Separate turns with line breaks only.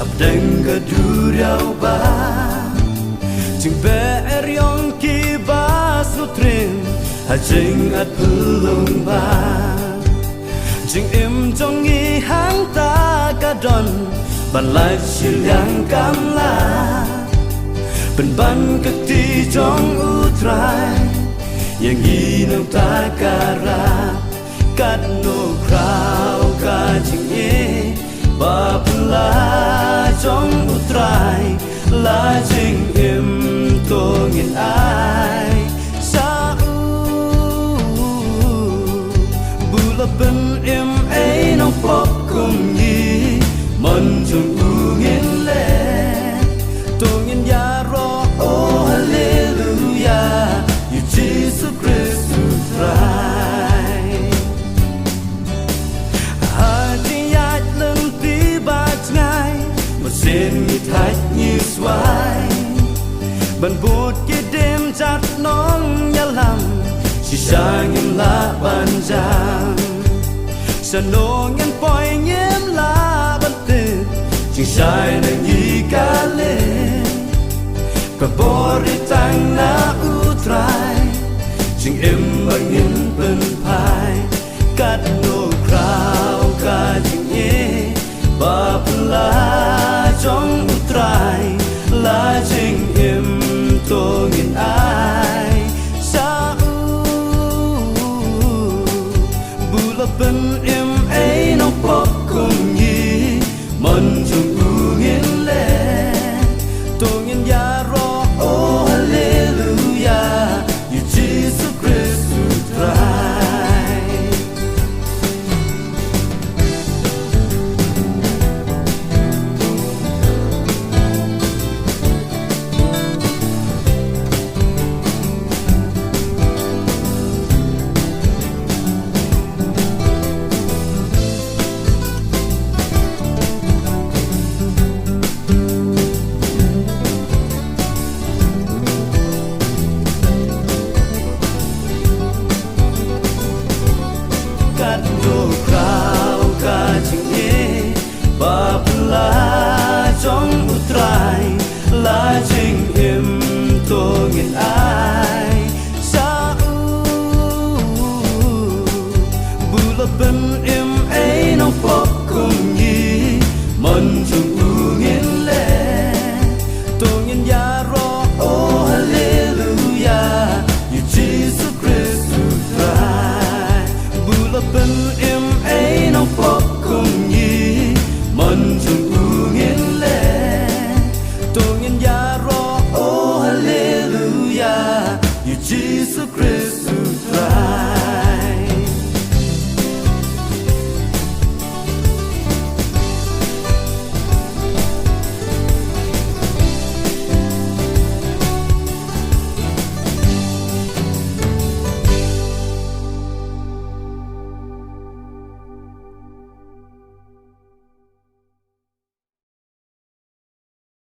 abdeng kedurau ba jing be'eriong ki bas nutrim hajing at pulung ba jing im jong i hang ta kadon ban lai silang kamla ben ban keti jong utrai yang ginam ta kara kat no krau ka jing e ba pula jong utrai la jing im to ngin ai sa u bula ben im ai nong pop kum yi man jong u ngin le to ngin ya ro oh hallelujah you Jesus Christ utrai hati yat lem tiba ngai một sen như thạch như xoay bần bút kia đêm chặt nón nhớ lầm chỉ sang em lá ban giang sa nô ngân poi nhiễm lá ban từ chỉ sai nơi nhị cá lên và bori tang na utrai chừng em bằng những bên phai cắt nô krau ka chừng nhé ba pula trong utrai la chừng em to ngin ai sa u bula ben em ai nong pop kum yi man chung u ngin le to ngin ya ro oh hallelujah you Jesus Christ utrai cắt đồ krau ka ching e ba pula trong utrai la ching im to ngin ai